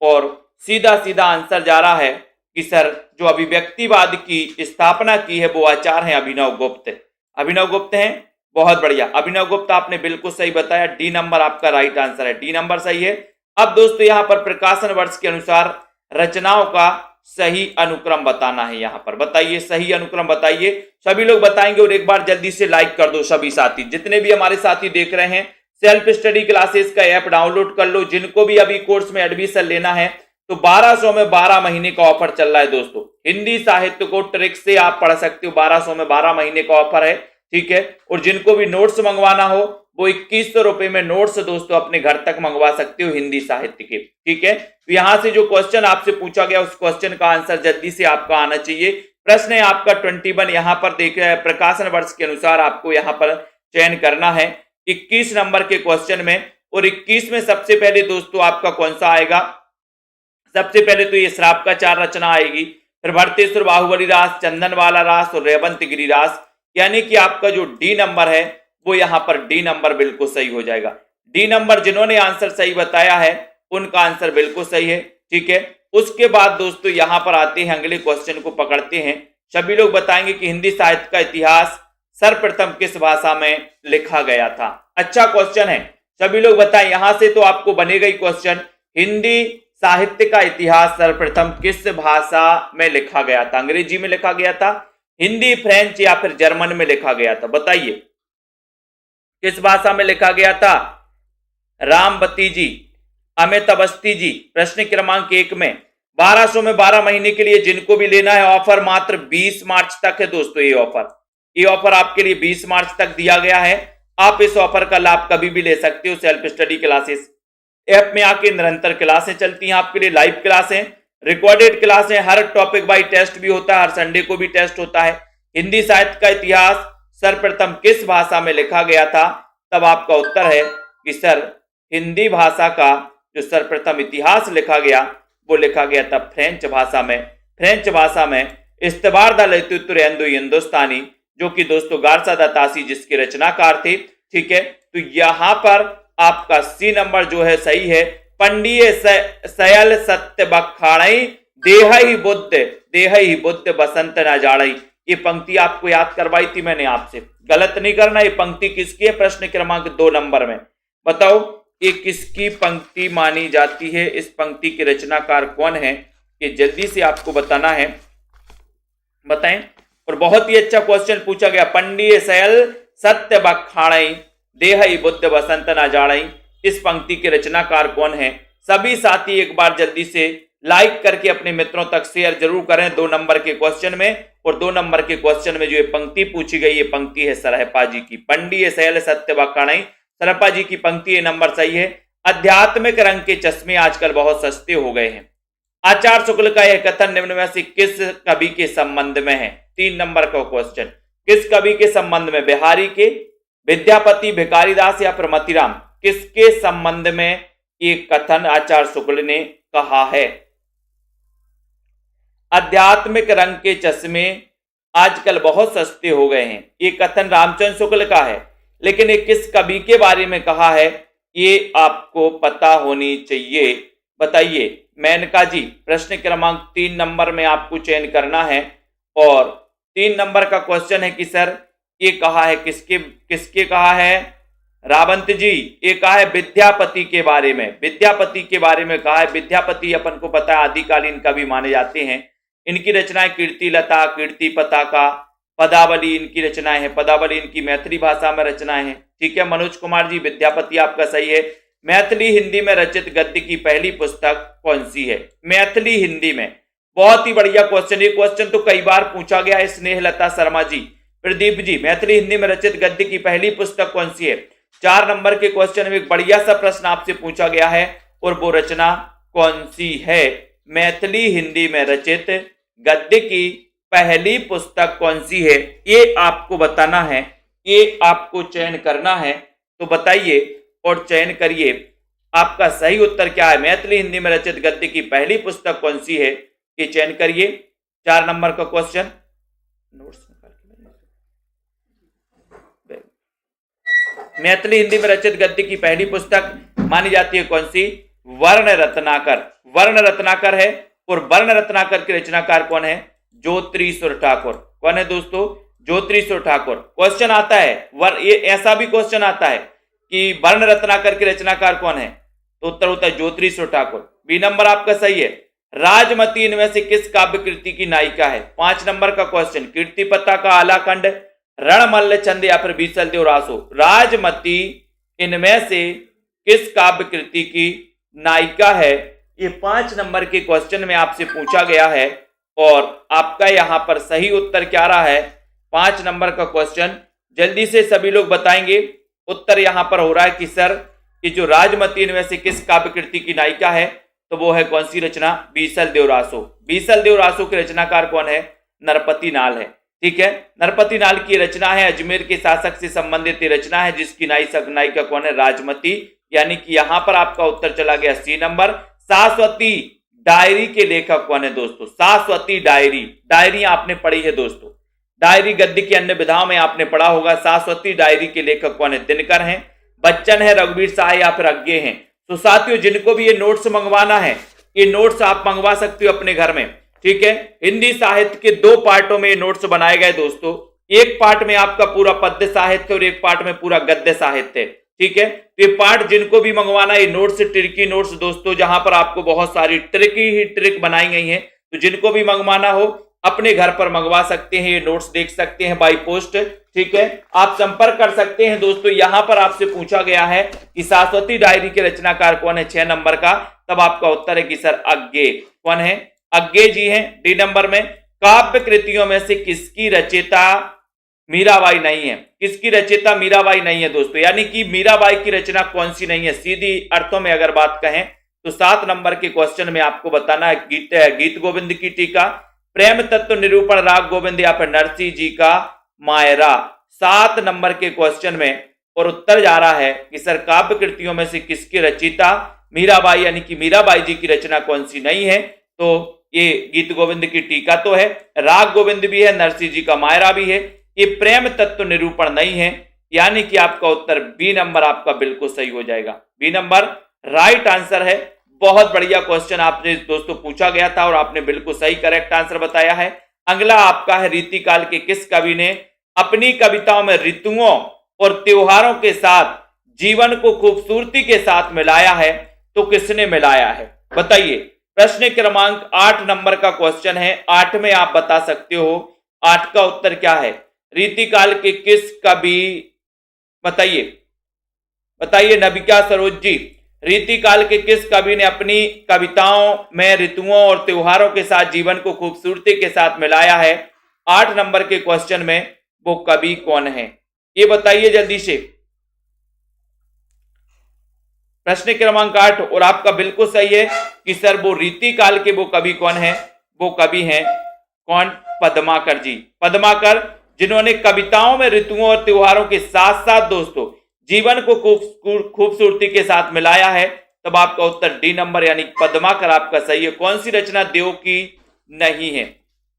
और सीधा सीधा आंसर जा रहा है कि सर जो अभिव्यक्तिवाद की स्थापना की है वो आचार्य हैं अभिनव गुप्त। अभिनव गुप्त हैं, बहुत बढ़िया। अभिनव गुप्त आपने बिल्कुल सही बताया। डी नंबर आपका राइट आंसर है। डी नंबर सही है। अब दोस्तों यहां पर प्रकाशन वर्ष के अनुसार रचनाओं का सही अनुक्रम बताना है। यहां पर बताइए, सही अनुक्रम बताइए। सभी लोग बताएंगे और एक बार जल्दी से लाइक कर दो सभी साथी। जितने भी हमारे साथी देख रहे हैं, सेल्फ स्टडी क्लासेस का ऐप डाउनलोड कर लो। जिनको भी अभी कोर्स में एडमिशन लेना है तो 1200 में 12 महीने का ऑफर चल रहा है दोस्तों। हिंदी साहित्य को ट्रिक से आप पढ़ सकते हो। 1200 में 12 महीने का ऑफर है, ठीक है। और जिनको भी नोट्स मंगवाना हो वो 2100 रुपए में नोट्स दोस्तों अपने घर तक मंगवा सकते हो हिंदी साहित्य के, ठीक है। तो यहां से जो क्वेश्चन आपसे पूछा गया उस क्वेश्चन का आंसर जल्दी से आपका आना चाहिए। प्रश्न है आपका 21। यहां पर देख रहे हैं प्रकाशन वर्ष के अनुसार आपको यहां पर चयन करना है 21 नंबर के क्वेश्चन में। और 21 में सबसे पहले दोस्तों आपका कौन सा आएगा? सबसे पहले तो ये श्राप का 4 रचना आएगी, फिर भरतेश्वर बाहुबली रास, चंदनवाला रास और रेवंत गिरी रास। यानी कि आपका जो डी नंबर है वो यहां पर डी नंबर बिल्कुल सही हो जाएगा। डी नंबर जिन्होंने आंसर सही बताया है उनका आंसर बिल्कुल सही है, ठीक है। उसके बाद दोस्तों यहां पर आते हैं, अगले क्वेश्चन को पकड़ते हैं। सभी लोग बताएंगे कि हिंदी साहित्य का इतिहास सर्वप्रथम किस भाषा में लिखा गया था? अच्छा क्वेश्चन है, सभी लोग बताएं। यहां से तो आपको बनेगा ही क्वेश्चन, हिंदी साहित्य का इतिहास सर्वप्रथम किस भाषा में लिखा गया था? अंग्रेजी में लिखा गया था, हिंदी, फ्रेंच या फिर जर्मन में लिखा गया था? बताइए किस भाषा में लिखा गया था? रामवती जी, अमित अवस्थी जी, प्रश्न क्रमांक 1 में 1200 में 12 महीने के लिए जिनको भी लेना है ऑफर मात्र 20 मार्च तक है दोस्तों। ये ऑफर आपके लिए 20 मार्च तक दिया गया है। आप इस ऑफर का लाभ कभी भी ले सकते हो। सेल्फ स्टडी क्लासेस ऐप में आके निरंतर क्लासें चलती हैं आपके लिए, लाइव क्लासें, रिकॉर्डेड क्लासें, हर टॉपिक बाय टेस्ट भी होता है, हर संडे को भी टेस्ट होता है। हिंदी साहित्य का इतिहास सर्वप्रथम किस भाषा में लिखा गया था? तब आपका उत्तर है कि सर हिंदी भाषा का जो सर्वप्रथम इतिहास लिखा गया वो लिखा गया था फ्रेंच भाषा में। फ्रेंच भाषा में इस्तबार द लिटरेचर हिंदुस्तानी, जो कि दोस्तों गार्सा द तासी जिसके रचनाकार थे, ठीक है। तो यहां पर आपका सी नंबर जो है सही है। पंडिये सयल सत्य बखाड़ई देह ही बुद्ध बसंत न जाड़ई। ये पंक्ति आपको याद करवाई थी मैंने आपसे, गलत नहीं करना। ये पंक्ति किसकी है? प्रश्न क्रमांक 2 नंबर में। बताओ ये किसकी पंक्ति मानी जाती है? इस पंक्ति के रचनाकार कौन है? ये जल्दी से आपको बताना है, बताएं। और बहुत ही अच्छा क्वेश्चन पूछा गया, पंडिय सयल सत्य बखाणई देहई बुद्ध बसंत न जाणई। इस पंक्ति के रचनाकार कौन है? सभी साथी एक बार जल्दी से लाइक करके अपने मित्रों तक शेयर जरूर करें 2 नंबर के क्वेश्चन में। और 2 नंबर के क्वेश्चन में जो ये पंक्ति पूछी गई, ये पंक्ति है सरहपा जी की, पंडिय सयल सत्य बखाणई, सरहपा जी की पंक्ति। ये नंबर सही है। आध्यात्मिक रंग के चश्मे आजकल बहुत सस्ते हो गए हैं। आचार्य शुक्ल का यह कथन निम्न में से किस कवि के संबंध में है? 3 नंबर का क्वेश्चन, किस कवि के संबंध में? बिहारी के, विद्यापति, भिखारीदास या फिर मतीराम? किसके संबंध में ये कथन आचार्य शुक्ल ने कहा है? आध्यात्मिक रंग के चश्मे आजकल बहुत सस्ते हो गए हैं, ये कथन रामचंद्र शुक्ल का है। लेकिन ये किस कवि के बारे में कहा है, ये आपको पता होनी चाहिए। बताइए मेनका जी। प्रश्न क्रमांक 3 नंबर में आपको चयन करना है। और 3 नंबर का क्वेश्चन है कि सर ये कहा है किसके किसके कहा है? रावंत जी, ये कहा है विद्यापति के बारे में, विद्यापति के बारे में कहा है। विद्यापति अपन को पता है आदिकालीन कवि माने जाते हैं। इनकी रचनाएं कीर्ति लता, कीर्ति पताका, पदावली इनकी रचनाएं हैं। पदावली इनकी मैथिली भाषा में रचनाएं हैं। ठीक है मनोज कुमार जी, विद्यापति आपका सही है। मैथिली हिंदी में रचित गद्य की पहली पुस्तक कौन सी है? मैथिली हिंदी में। बहुत ही बढ़िया क्वेश्चन, ये क्वेश्चन तो कई बार पूछा गया है। स्नेहलता शर्मा जी, प्रदीप जी, मैथिली हिंदी में रचित गद्य की पहली पुस्तक कौन सी है? 4 नंबर के क्वेश्चन में एक बढ़िया सा प्रश्न आपसे पूछा गया है, और वो रचना कौन सी है? मैथिली हिंदी में रचित गद्य की पहली पुस्तक कौन सी है? ये आपको बताना है, ये आपको चयन करना है। तो बताइए और चयन करिए आपका सही उत्तर क्या है। मैथिली हिंदी में रचित गद्य की पहली पुस्तक कौन सी है, ये चयन करिए। 4 नंबर का क्वेश्चन, मैथिली हिंदी में रचित गद्य की पहली पुस्तक मानी जाती है कौन सी? वर्ण रत्नाकर। वर्ण रत्नाकर है। और वर्ण रत्नाकर के रचनाकार कौन है? ज्योतिरीश्वर ठाकुर। कौन है दोस्तों? ज्योतिरीश्वर ठाकुर। क्वेश्चन आता है ये ऐसा भी क्वेश्चन आता है कि वर्ण रत्नाकर के रचनाकार कौन है, तो उत्तर होता है ज्योतिरीश्वर ठाकुर। बी नंबर आपका सही है। राजमती इनमें से किस काव्य कृति की नायिका है? 5 नंबर का क्वेश्चन, कीर्ति पताका, आलाखंड, रणमल्ल छंद या फिर बीसल देव रासो। राजमती इनमें से किस काव्य कृति की नायिका है? ये 5 नंबर के क्वेश्चन में आपसे पूछा गया है। और आपका यहां पर सही उत्तर क्या रहा है? 5 नंबर का क्वेश्चन जल्दी से सभी लोग बताएंगे। उत्तर यहां पर हो रहा है कि सर ये जो राजमती इनमें से किस काव्य कृति की नायिका है, तो वो है कौन सी रचना? बीसल देव रासो। बीसल देव रासो के रचनाकार कौन है? नरपति नाल है। ठीक है, नरपति नाल की रचना है, अजमेर के शासक से संबंधित रचना है, जिसकी नायिका कौन है? राजमती। यानी कि यहां पर आपका उत्तर चला गया सी नंबर। शाश्वती डायरी के लेखक कौन है दोस्तों? शाश्वती डायरी, डायरी आपने पढ़ी है दोस्तों, डायरी गद्य की अन्य विधाओं में आपने पढ़ा होगा। शाश्वती डायरी के लेखक कौन है? दिनकर हैं, बच्चन है, रघुवीर शाह या फिर अज्ञे हैं। तो साथियों जिनको भी ये नोट्स मंगवाना है, ये नोट्स आप मंगवा सकते हो अपने घर में। ठीक है, हिंदी साहित्य के 2 पार्टों में ये नोट्स बनाए गए दोस्तों। एक पार्ट में आपका पूरा पद्य साहित्य और एक पार्ट में पूरा गद्य साहित्य। ठीक है, तो ये पार्ट जिनको भी मंगवाना है, नोट्स ट्रिकी नोट्स दोस्तों, जहां पर आपको बहुत सारी ट्रिकी ही ट्रिक बनाई गई है। तो जिनको भी मंगवाना हो अपने घर पर मंगवा सकते हैं, ये नोट्स देख सकते हैं बाई पोस्ट। ठीक है, आप संपर्क कर सकते हैं दोस्तों। यहां पर आपसे पूछा गया है कि शाश्वती डायरी के रचनाकार कौन है? 6 नंबर का, तब आपका उत्तर है कि सर अज्ञे। कौन है? अज्ञे जी हैं। डी नंबर में, काव्य कृतियों में से किसकी रचयिता मीराबाई नहीं है? किसकी रचयिता मीराबाई नहीं है दोस्तों? यानी कि मीराबाई की रचना कौन सी नहीं है? सीधी अर्थों में अगर बात कहें तो 7 नंबर के क्वेश्चन में आपको बताना है गीत गोविंद की टीका, प्रेम तत्व निरूपण राग गोविंद या फिर नरसिंह जी का मायरा। 7 नंबर के क्वेश्चन में और उत्तर जा रहा है कि सर काव्य कृतियों में से किसकी रचयिता मीराबाई, यानी कि मीराबाई जी की रचना कौन सी नहीं है? तो ये गीत गोविंद की टीका तो है, राग गोविंद भी है, नरसिंह जी का मायरा भी है। ये प्रेम तत्व निरूपण नहीं है, यानी कि आपका उत्तर बी नंबर आपका बिल्कुल सही हो जाएगा। बी नंबर राइट आंसर है। बहुत बढ़िया क्वेश्चन आपने दोस्तों पूछा गया था और आपने बिल्कुल सही करेक्ट आंसर बताया है। अगला आपका है रीतिकाल के किस कवि ने अपनी कविताओं में ऋतुओं और त्योहारों के साथ जीवन को खूबसूरती के साथ मिलाया है? तो किसने मिलाया है बताइए। प्रश्न क्रमांक 8 नंबर का क्वेश्चन है। 8 में आप बता सकते हो 8 का उत्तर क्या है। रीतिकाल के किस कवि, बताइए बताइए नबिका सरोज जी, रीतिकाल के किस कवि ने अपनी कविताओं में ऋतुओं और त्योहारों के साथ जीवन को खूबसूरती के साथ मिलाया है? 8 नंबर के क्वेश्चन में वो कवि कौन है ये बताइए जल्दी से। प्रश्न क्रमांक 8 और आपका बिल्कुल सही है कि सर वो रीतिकाल के वो कवि कौन है? वो कवि हैं कौन? पद्माकर जी। पद्माकर, जिन्होंने कविताओं में ऋतुओं और त्योहारों के साथ साथ दोस्तों जीवन को खूबसूरती के साथ मिलाया है। तब आपका उत्तर डी नंबर यानी पद्माकर आपका सही है। कौन सी रचना देव की नहीं है?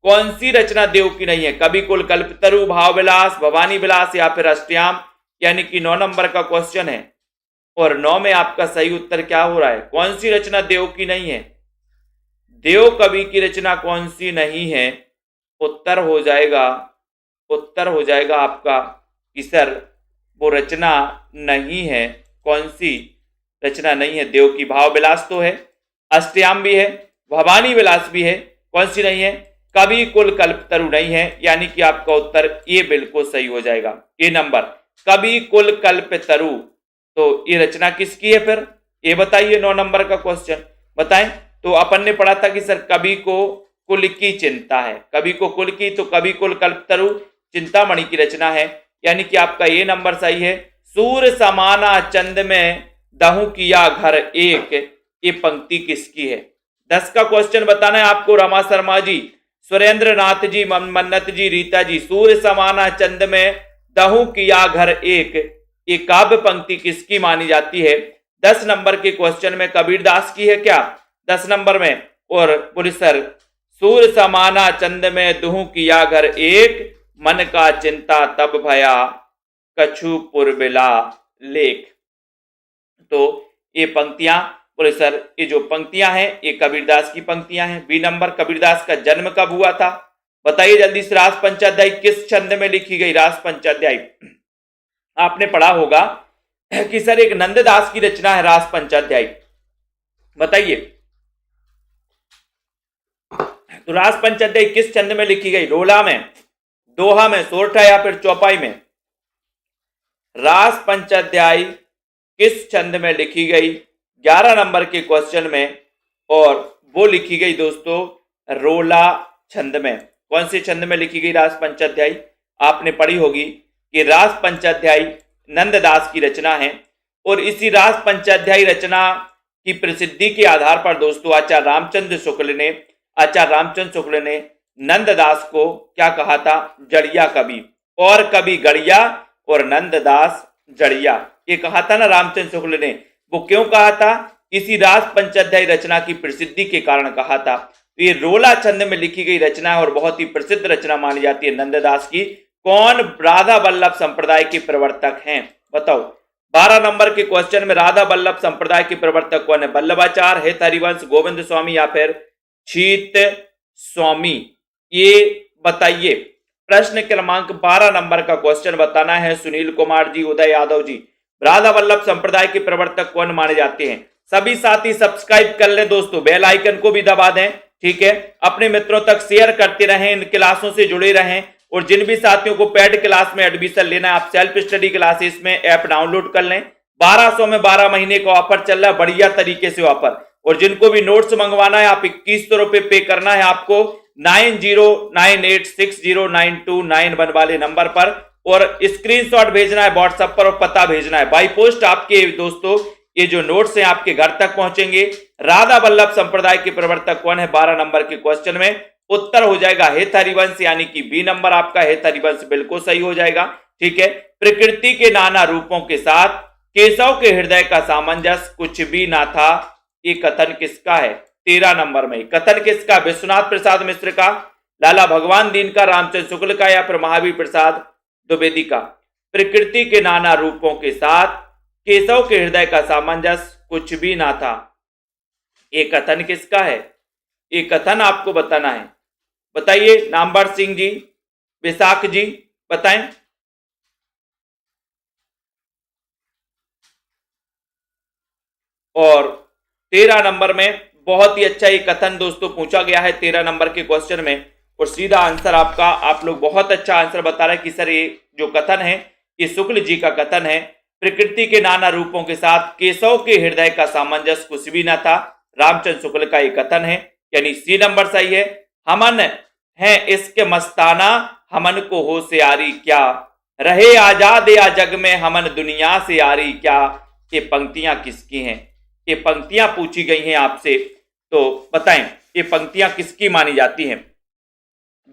कौन सी रचना देव की नहीं है? कवि कुल, कल्पतरु, भाव विलास, भवानी विलास या फिर अष्टयाम, यानी कि 9 नंबर का क्वेश्चन है। और 9 में आपका सही उत्तर क्या हो रहा है? कौन सी रचना देव की नहीं है? देव कवि की रचना कौन सी नहीं है? उत्तर हो जाएगा आपका कि सर वो रचना नहीं है। कौन सी रचना नहीं है देव की? भाव विलास तो है, अष्टयाम भी है, भवानी विलास भी है। कौन सी नहीं है? कवि कुल कल्पतरु नहीं है, यानी कि आपका उत्तर ये बिल्कुल सही हो जाएगा। ए नंबर कवि कुल कल्पतरु, तो ये रचना किसकी है फिर? ये बताइए 9 नंबर का क्वेश्चन बताएं। तो अपन ने पढ़ा था कि सर कवि को कुल की चिंता है, कवि को कुल की, तो कवि कुल कल्पतरु चिंतामणि की रचना है, यानी कि आपका ये नंबर सही है। सूर्य समाना चंद में दहु किया घर एक, ये पंक्ति किसकी है? 10 का क्वेश्चन बताना है आपको। रमा शर्मा जी, सुरेंद्र नाथ जी, मन्नत जी, रीता जी, सूर्य समाना चंद में दहु किया घर एक, ये काव्य पंक्ति किसकी मानी जाती है? 10 नंबर के क्वेश्चन में कबीरदास की है क्या? 10 नंबर में। और बोले सर सूर्य समाना चंद में दुहु किया घर एक, मन का चिंता तब भया कछु पुरबिला लेख। तो ये पंक्तियां, बोले सर ये जो पंक्तियां हैं ये कबीरदास की पंक्तियां हैं। बी नंबर कबीरदास का जन्म कब हुआ था? बताइए जल्दी से। रास पंचाध्यायी किस छंद में लिखी गई? रास पंचाध्यायी आपने पढ़ा होगा कि सर एक नंददास की रचना है रास पंचाध्यायी, बताइए। तो रास पंचाध्यायी किस छंद में लिखी गई? रोला में, दोहा में, सोरठा या फिर चौपाई में? रास पंचाध्यायी किस छंद में लिखी गई? 11 नंबर के क्वेश्चन में, और वो लिखी गई दोस्तों रोला छंद में। कौन से छंद में लिखी गई रास पंचाध्यायी? आपने पढ़ी होगी कि रास पंचाध्यायी नंददास की रचना है। और इसी रास पंचाध्यायी रचना की प्रसिद्धि के आधार पर दोस्तों आचार्य रामचंद्र शुक्ल ने नंददास को क्या कहा था? जड़िया कवि, और कवि गड़िया और नंददास जड़िया, ये कहा था ना रामचंद्र शुक्ल ने। वो क्यों कहा था? इसी रास पंचाध्यायी रचना की प्रसिद्धि के कारण कहा था। तो ये रोला छंद में लिखी गई रचना है और बहुत ही प्रसिद्ध रचना मानी जाती है नंददास की। कौन राधा वल्लभ संप्रदाय के प्रवर्तक हैं? बताओ। 12 नंबर के क्वेश्चन में राधा वल्लभ संप्रदाय के प्रवर्तक कौन है? वल्लभाचार्य, हेत हरिवंश, गोविंद स्वामी या फिर शीत स्वामी, ये बताइए। प्रश्न क्रमांक 12 नंबर का क्वेश्चन बताना है। सुनील कुमार जी, उदय यादव जी, राधा वल्लभ संप्रदाय के प्रवर्तक कौन माने जाते हैं? सभी साथी सब्सक्राइब कर ले दोस्तों, बेल आइकन को भी दबा दें, ठीक है। अपने मित्रों तक शेयर करते रहें, इन क्लासों से जुड़े रहें। और जिन भी साथियों को पेड क्लास में एडमिशन लेना है, आप सेल्फ स्टडी क्लासेस में ऐप डाउनलोड कर लें। 1200 में 12 महीने का ऑफर चल रहा है, बढ़िया तरीके से ऑफर। और जिनको भी नोट्स मंगवाना है, आप 2100 रुपए पे करना है आपको 9098609291 वाले नंबर पर, और स्क्रीनशॉट भेजना है व्हाट्सएप पर और पता भेजना है। बाई पोस्ट आपके दोस्तों ये जो नोट्स हैं आपके घर तक पहुंचेंगे। राधा वल्लभ संप्रदाय के प्रवर्तक कौन है? 12 नंबर के क्वेश्चन में उत्तर हो जाएगा हेत हरिवंश, यानी कि बी नंबर आपका हेत हरिवंश बिल्कुल सही हो जाएगा, ठीक है। प्रकृति के नाना रूपों के साथ केशव के हृदय का सामंजस्य कुछ भी ना था, ये कथन किसका है? 13 नंबर में कथन किसका? विश्वनाथ प्रसाद मिश्र का, लाला भगवान दीन का, रामचंद्र शुक्ल का या फिर महावीर प्रसाद द्विवेदी का? प्रकृति के नाना रूपों के साथ केशव के हृदय का सामंजस्य कुछ भी ना था, ये कथन किसका है? ये कथन आपको बताना है। बताइए। नामवर सिंह जी, विशाख जी, बताएं। और 13 नंबर में बहुत ही अच्छा ये कथन दोस्तों पूछा गया है 13 नंबर के क्वेश्चन में, और सीधा आंसर आपका, आप लोग बहुत अच्छा आंसर बता रहे हैं कि सर ये जो कथन है ये शुक्ल जी का कथन है। प्रकृति के नाना रूपों के साथ केशव के हृदय का सामंजस्य कुछ भी न था, रामचंद्र शुक्ल का ये कथन है, यानी सी नंबर सही है। हमन है इश्क मस्ताना, हमन को होशियारी क्या, रहे आजाद या जग में हमन दुनिया से यारी क्या। ये पंक्तियां किसकी हैं? ये पंक्तियां पूछी गई हैं आपसे, तो बताएं ये पंक्तियां किसकी मानी जाती हैं?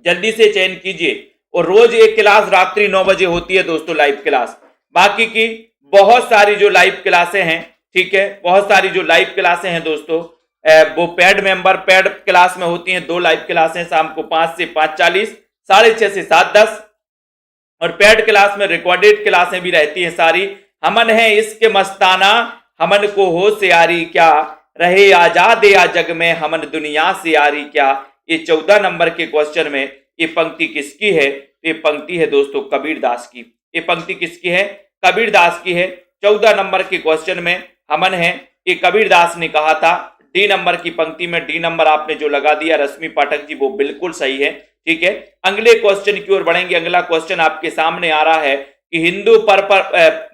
जल्दी से चयन कीजिए। और रोज एक क्लास रात्रि 9 बजे होती है दोस्तों, लाइव क्लास। बाकी की बहुत सारी जो लाइव क्लासें हैं, ठीक है, बहुत सारी जो लाइव क्लासें हैं दोस्तों, वो पेड मेंबर पेड क्लास में होती हैं। 2 लाइव क्लासें शाम को 5 से 5:40, 6:30 से 7:10, और पेड क्लास में रिकॉर्डेड क्लासें भी रहती हैं सारी। हमन है इसके मस्ताना, हमन को होशियारी क्या, रहे आजाद या जग में हमन दुनिया से यारी क्या। ये 14 नंबर के क्वेश्चन में ये पंक्ति किसकी है? ये पंक्ति है दोस्तों कबीर दास की। ये पंक्ति किसकी है? कबीर दास की है। 14 नंबर के क्वेश्चन में हमन है, ये कबीर दास ने कहा था। डी नंबर की पंक्ति में डी नंबर आपने जो लगा दिया रश्मि पाठक जी, वो बिल्कुल सही है, ठीक है। अगले क्वेश्चन की ओर बढ़ेंगे। अगला क्वेश्चन आपके सामने आ रहा है कि हिंदू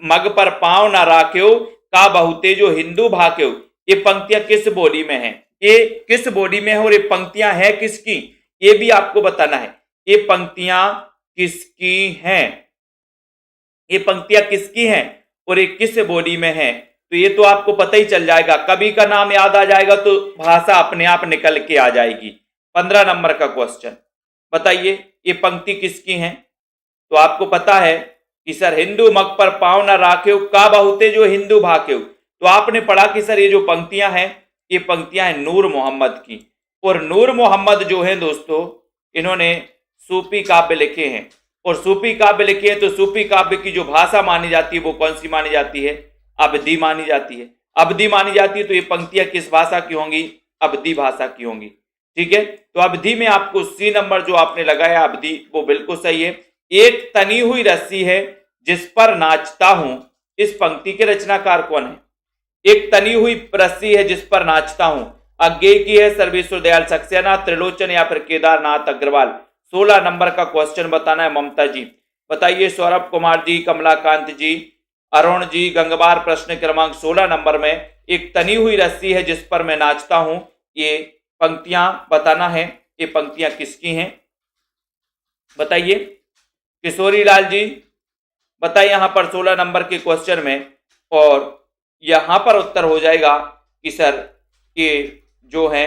मग पर पांव ना राख्यो, का बहुते जो हिंदू भाक्यो। ये पंक्तियां किस बोली में है? ये किस बोली में है और ये पंक्तियां हैं किसकी? ये भी आपको बताना है। ये पंक्तियां किसकी हैं? ये पंक्तियां किसकी हैं और ये किस बोली में है? तो ये तो आपको पता ही चल जाएगा। कवि का नाम याद आ जाएगा तो भाषा अपने आप निकल के आ जाएगी। 15 नंबर का क्वेश्चन, बताइए ये पंक्ति किसकी है? तो आपको पता है कि सर हिंदू मग पर पांव न राख्यो, का बहुते जो हिंदू भाक्यो। तो आपने पढ़ा कि सर ये जो पंक्तियां हैं, ये पंक्तियां हैं नूर मोहम्मद की। और नूर मोहम्मद जो है दोस्तों, इन्होंने सूफी काव्य लिखे हैं। और सूफी काव्य लिखे हैं तो सूफी काव्य की जो भाषा मानी जाती है वो कौन सी मानी जाती है? अवधी मानी जाती है। अवधी मानी जाती है तो ये पंक्तियां किस भाषा की होंगी? अवधी भाषा की होंगी, ठीक है। तो अवधी में आपको सी नंबर जो आपने लगाया अवधी, वो बिल्कुल सही है। एक तनी हुई रस्सी है जिस पर नाचता हूं, इस पंक्ति के रचनाकार कौन है? एक तनी हुई रस्सी है जिस पर नाचता हूं, अज्ञे की है सर्वेश्वर दयाल सक्सेना, त्रिलोचन या फिर केदारनाथ अग्रवाल। 16 नंबर का क्वेश्चन बताना है ममता जी, बताइए। सौरभ कुमार जी, कमलाकांत जी, अरुण जी, गंगवार प्रश्न क्रमांक 16 नंबर में एक तनी हुई रस्सी है जिस पर मैं नाचता हूं, ये पंक्तियां बताना है। ये पंक्तियां किसकी हैं बताइए। किशोरी लाल जी बताइए यहां पर 16 नंबर के क्वेश्चन में, और यहां पर उत्तर हो जाएगा कि सर ये जो है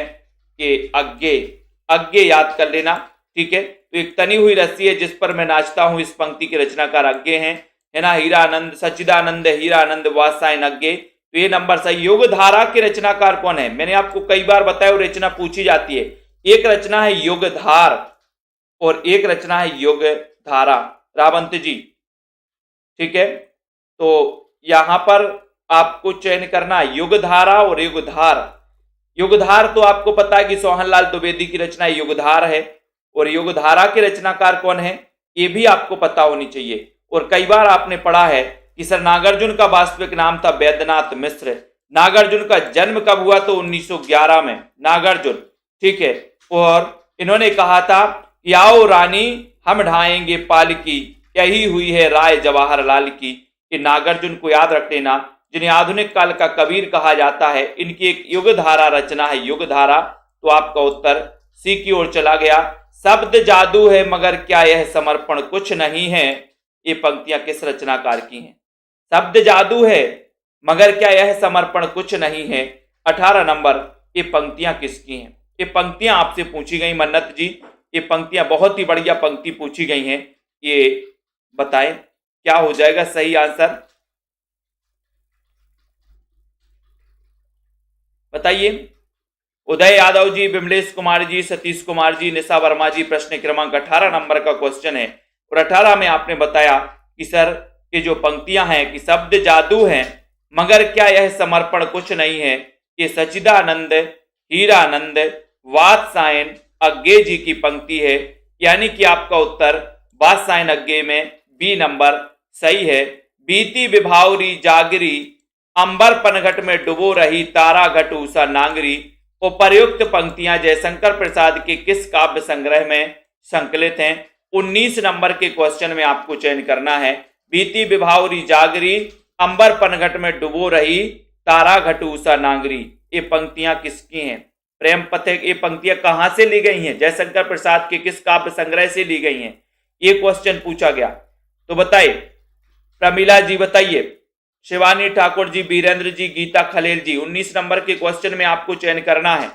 ये अज्ञे याद कर लेना, ठीक है। तो एक तनी हुई रस्सी है जिस पर मैं नाचता हूं, इस पंक्ति के रचनाकार अज्ञे हैं, है ना। हीरानंद, सच्चिदानंद हीरानंद वात्सायन अज्ञे। तो ये नंबर सही। युग धारा के रचनाकार कौन है? मैंने आपको कई बार बताया वो रचना पूछी जाती है। एक रचना है युग धार और एक रचना है युग धारा, रावंत जी, ठीक है। तो यहां पर आपको चयन करना है युगधारा और युगधार। युगधार तो आपको पता है कि सोहनलाल द्विवेदी की रचना युगधार है, और युगधारा के रचनाकार कौन है ये भी आपको पता होनी चाहिए। और कई बार आपने पढ़ा है कि सर नागार्जुन का वास्तविक नाम था वैद्यनाथ मिश्र। नागार्जुन का जन्म कब हुआ? तो 1911 में नागार्जुन, ठीक है। और इन्होंने कहा था कि आओ रानी हम ढाएंगे पालकी, यही हुई है राय जवाहरलाल की। कि नागार्जुन को याद रख लेना, जिन्हें आधुनिक काल का कबीर कहा जाता है। इनकी एक युगधारा रचना है युगधारा। तो आपका उत्तर सी की ओर चला गया। शब्द जादू है मगर क्या यह समर्पण कुछ नहीं है, ये पंक्तियां किस रचनाकार की हैं? शब्द जादू है मगर क्या यह समर्पण कुछ नहीं है, 18 नंबर, ये पंक्तियां किसकी हैं? ये पंक्तियां आपसे पूछी गई मन्नत जी, ये पंक्तियां बहुत ही बढ़िया पंक्ति पूछी गई हैं। ये बताएं क्या हो जाएगा सही आंसर, बताइए। उदय यादव जी, विमलेश कुमार जी, सतीश कुमार जी, निशा वर्मा जी, प्रश्न क्रमांक 18 नंबर का क्वेश्चन है। और 18 में आपने बताया कि सर ये जो पंक्तियां हैं कि शब्द जादू है मगर क्या यह समर्पण कुछ नहीं है, ये सच्चिदानंद हीरानंद वात्सायन अग्गे जी की पंक्ति है, यानी कि आपका उत्तर बादशाह अग्गे में बी नंबर सही है। बीती विभावरी जागरी, अंबर पनघट में डुबो रही, तारा घट ऊषा नांगरी। उपर्युक्त पंक्तियां जयशंकर प्रसाद के किस काव्य संग्रह में संकलित हैं? 19 नंबर के क्वेश्चन में आपको चयन करना है। बीती विभावरी जागरी, अंबर पनघट में डुबो रही, तारा घट ऊषा नांगरी, ये पंक्तियां किसकी हैं? प्रेम पथिक। ये पंक्तियां कहां से ली गई हैं? जयशंकर प्रसाद के किस काव्य संग्रह से ली गई हैं? ये क्वेश्चन पूछा गया। तो बताइए, प्रमिला जी बताइए, शिवानी ठाकुर जी, बीरेंद्र जी, गीता खलेल जी। 19 नंबर के क्वेश्चन में आपको चयन करना है।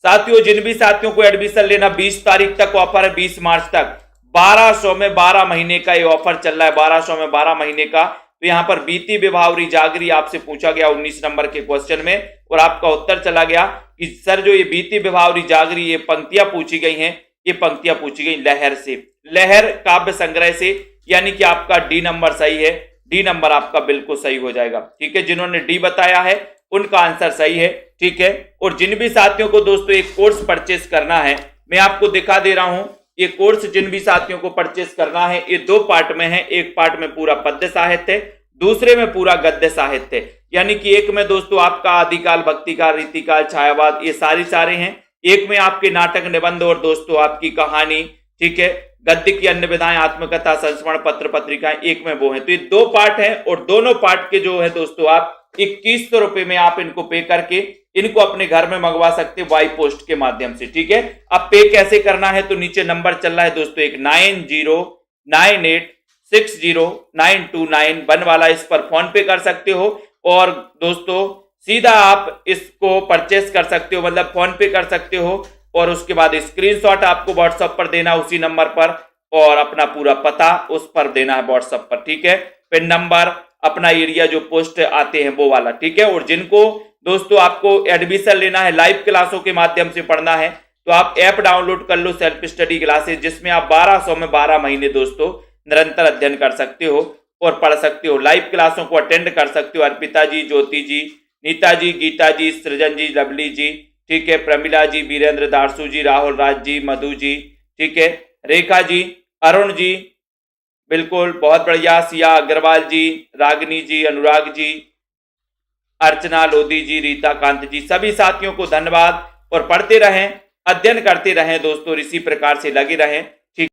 साथियों, जिन भी साथियों को एडमिशन लेना, 20 तारीख तक ऑफर है, 20 मार्च तक 1200 में 12 महीने का ये ऑफर चल रहा है, 1200 में 12 महीने का। तो यहाँ पर बीती विभावरी जागरी आपसे पूछा गया 19 नंबर के क्वेश्चन में, और आपका उत्तर चला गया कि सर जो ये बीती विभावरी जागरी ये पंक्तियां पूछी गई हैं, ये पंक्तियां पूछी गई लहर से, लहर काव्य संग्रह से, यानी कि आपका डी नंबर सही है। डी नंबर आपका बिल्कुल सही हो जाएगा। ठीक है, जिन्होंने डी बताया है उनका आंसर सही है। ठीक है, और जिन भी साथियों को दोस्तों एक कोर्स परचेस करना है, मैं आपको दिखा दे रहा हूं ये कोर्स। जिन भी साथियों को परचेस करना है, ये 2 पार्ट में है। एक पार्ट में पूरा पद्य साहित्य, दूसरे में पूरा गद्य साहित्य, यानी कि एक में दोस्तों आपका आदिकाल, भक्तिकाल, रीतिकाल, छायावाद, ये सारे हैं। एक में आपके नाटक, निबंध और दोस्तों आपकी कहानी। ठीक है, गद्य की अन्य विधाएं, आत्मकथा, संस्मरण, पत्र पत्रिकाएं, एक में वो है। तो ये 2 पार्ट हैं, और दोनों पार्ट के जो है दोस्तों आप 2100 रुपए में आप इनको पे करके इनको अपने घर में मंगवा सकते हैं वाई पोस्ट के माध्यम से। ठीक है, अब पे कैसे करना है? तो नीचे नंबर चल रहा है दोस्तों एक 9098609291 वाला, इस पर फोन पे कर सकते हो, और दोस्तों सीधा आप इसको परचेस कर सकते हो, मतलब फोन पे कर सकते हो, और उसके बाद स्क्रीनशॉट आपको व्हाट्सएप पर देना उसी नंबर पर, और अपना पूरा पता उस पर देना है व्हाट्सएप पर। ठीक है, पिन नंबर, अपना एरिया जो पोस्ट आते हैं वो वाला। ठीक है, और जिनको दोस्तों आपको एडमिशन लेना है, लाइव क्लासों के माध्यम से पढ़ना है, तो आप ऐप डाउनलोड कर लो, सेल्फ स्टडी क्लासेस, जिसमें आप 1200 में 12 महीने दोस्तों निरंतर अध्ययन कर सकते हो और पढ़ सकते हो। लाइव क्लासों को अटेंड कर सकते हो। अर्पिता जी, ज्योति जी, नीता जी, गीता जी, सृजन जी, लवली जी, ठीक है, प्रमिला जी, वीरेंद्र, दारसू जी, राहुल राज जी, मधु जी, ठीक है, रेखा जी, अरुण जी, बिल्कुल बहुत बढ़िया, सिया अग्रवाल जी, रागिनी जी, अनुराग जी, अर्चना लोधी जी, रीता कांत जी, सभी साथियों को धन्यवाद। और पढ़ते रहें, अध्ययन करते रहें दोस्तों, इसी प्रकार से लगे रहें।